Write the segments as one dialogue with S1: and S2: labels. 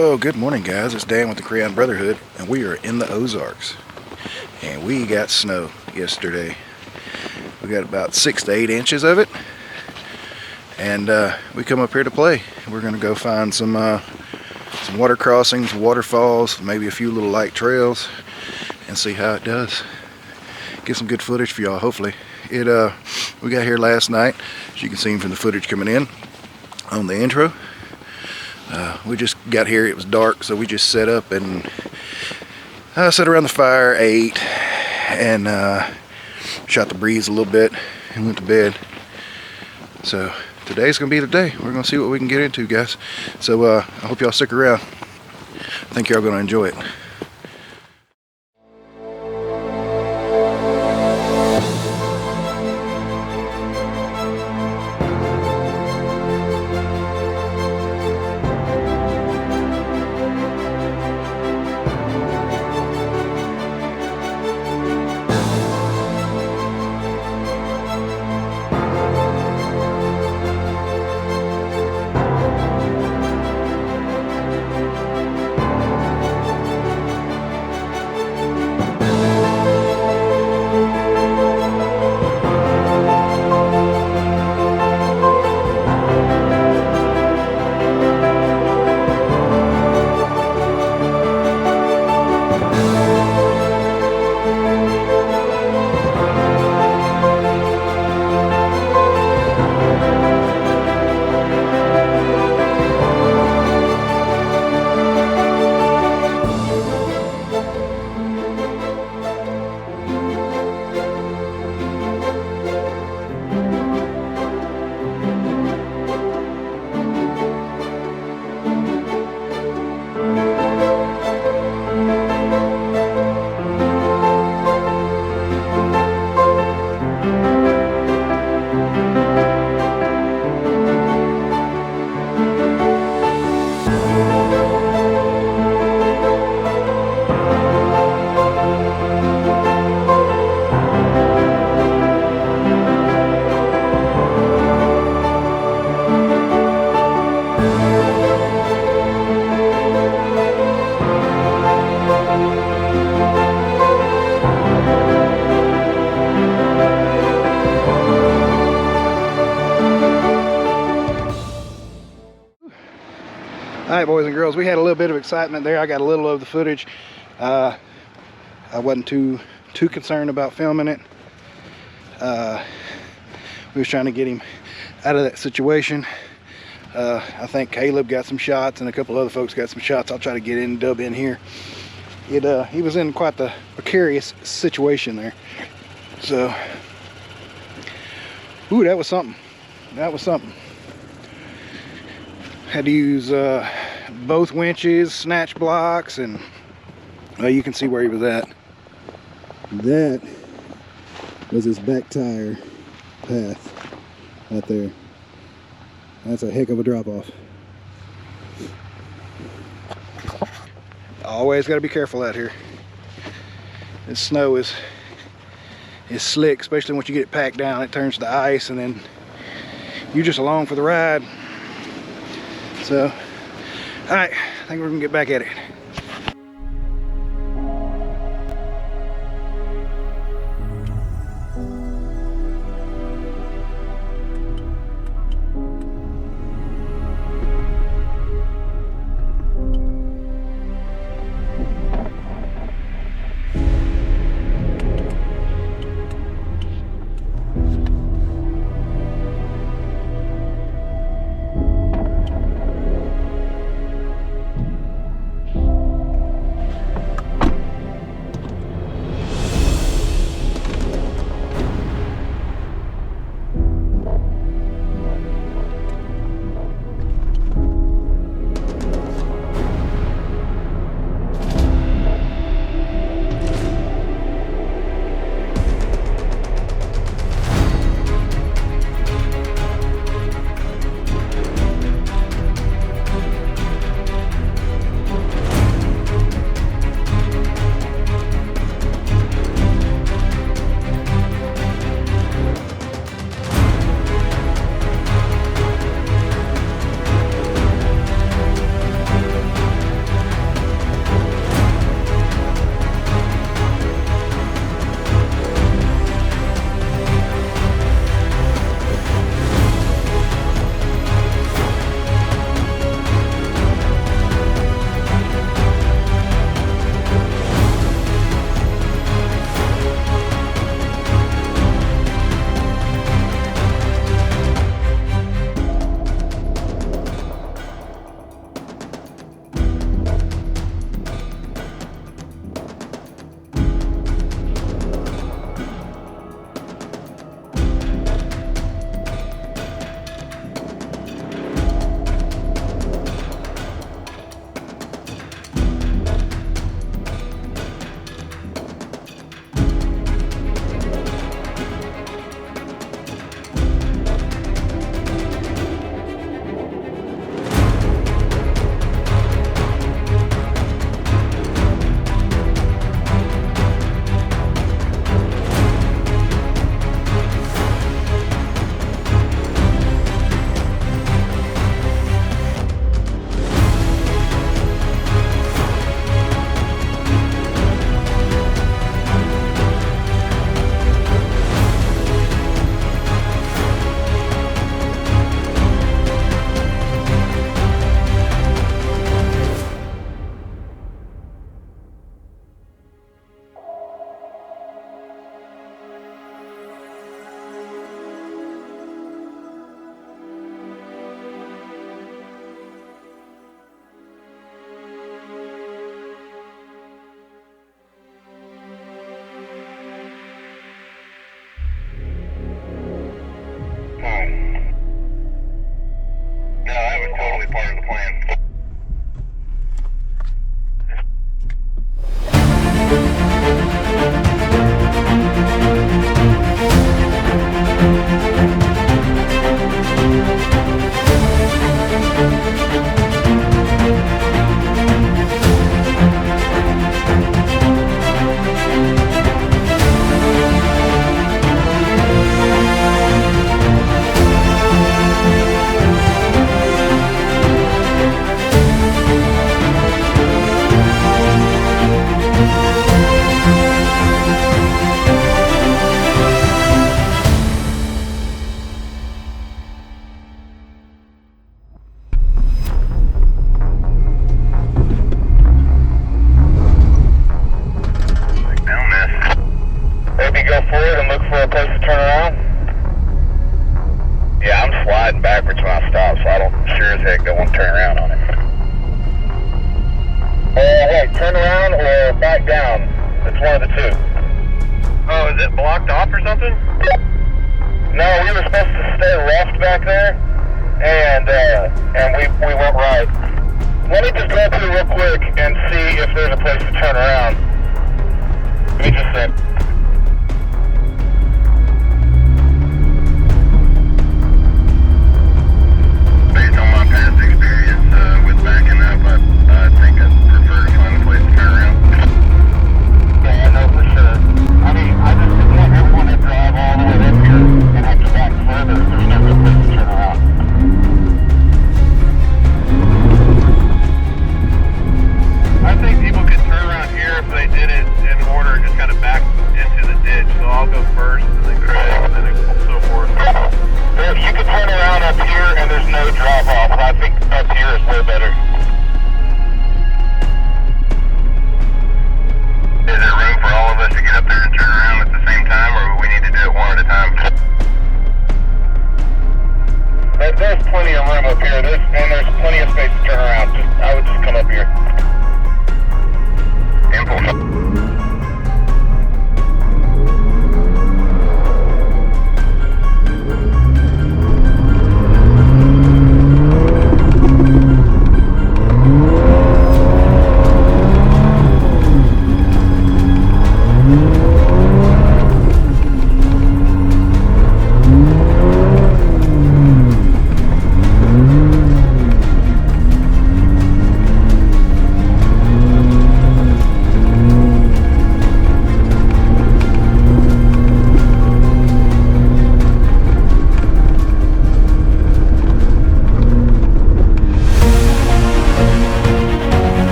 S1: Oh, good morning, guys. It's Dan with the Crayon Brotherhood, and we are in the Ozarks. And we got snow yesterday. We got about 6 to 8 inches of it. And we come up here to play. We're going to go find some water crossings, waterfalls, maybe a few little light trails, and see how it does. Get some good footage for y'all, hopefully. We got here last night, as you can see from the footage coming in on the intro. We just got here, it was dark, so we just set up and sat around the fire, ate, and shot the breeze a little bit and went to bed. So today's gonna be the day. We're gonna see what we can get into, guys. So I hope y'all stick around. I think y'all gonna enjoy it. Alright, boys and girls, we had a little bit of excitement there. I got a little of the footage. I wasn't too concerned about filming it. We was trying to get him out of that situation. I think Caleb got some shots and a couple other folks got some shots. I'll try to get in and dub in here. He was in quite the precarious situation there. So, ooh, that was something. That was something. Had to use both winches, snatch blocks, and you can see where he was at. That was his back tire path out there. That's a heck of a drop off. Always got to be careful out here. This snow is slick, especially once you get it packed down. It turns to ice, and then you're just along for the ride. So, all right, I think we're gonna get back at it.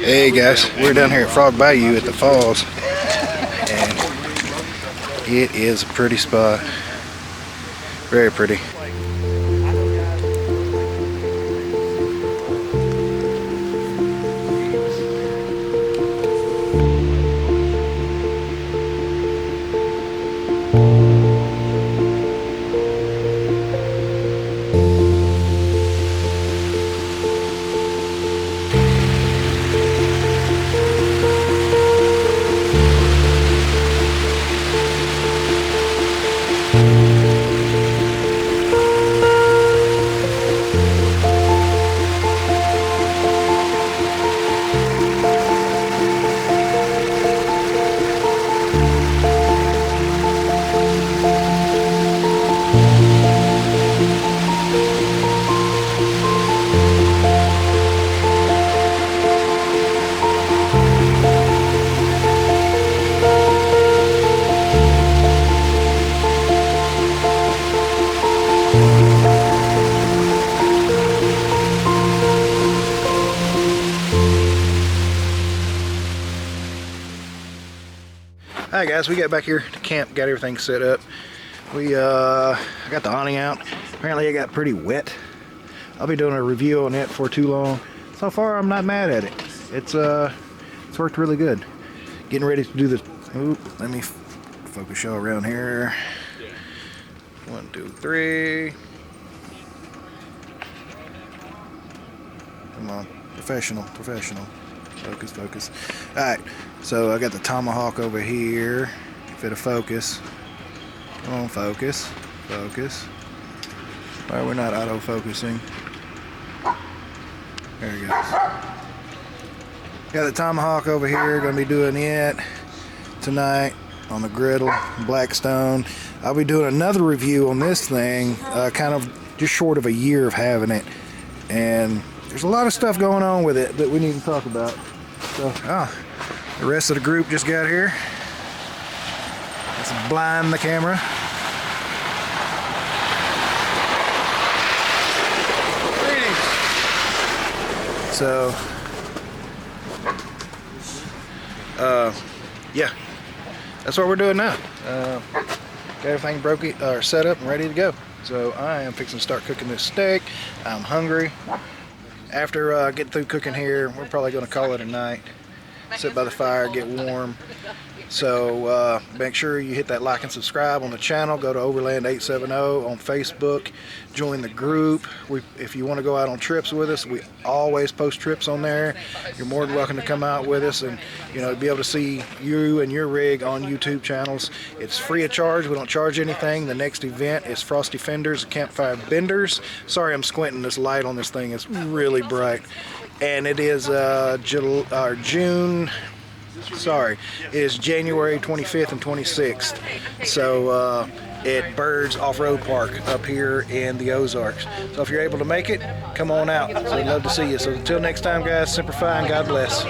S1: Hey guys, we're down here at Frog Bayou at the falls, and it is a pretty spot. Very pretty. Alright guys, we got back here to camp, got everything set up. I got the awning out. Apparently it got pretty wet. I'll be doing a review on it for too long. So far I'm not mad at it. It's worked really good. Getting ready to do the Oop, let me focus y'all around here. 1, 2, 3. Come on, professional. Focus, focus. Alright, so I got the tomahawk over here. If it'll focus. Come on, focus. Alright, we're not auto-focusing. There it goes. Got the tomahawk over here. Gonna be doing it tonight on the griddle, Blackstone. I'll be doing another review on this thing, kind of just short of a year of having it. And there's a lot of stuff going on with it that we need to talk about. So, the rest of the group just got here. Let's blind the camera. Greetings. So, yeah, that's what we're doing now. Got everything set up and ready to go. So I am fixing to start cooking this steak. I'm hungry. After getting through cooking here, we're probably going to call it a night. Sit by the fire, get warm. So make sure you hit that like and subscribe on the channel. Go to Overland 870 on Facebook. Join the group. If you want to go out on trips with us, we always post trips on there. You're more than welcome to come out with us and be able to see you and your rig on YouTube channels. It's free of charge. We don't charge anything. The next event is Frosty Fenders, Campfire Benders. Sorry, I'm squinting. This light on this thing is really bright, and it is it is January 25th and 26th. So at Bird's Off-Road Park up here in the Ozarks. So if you're able to make it, come on out. So we'd love to see you. So until next time, guys, Semper Fi and God bless.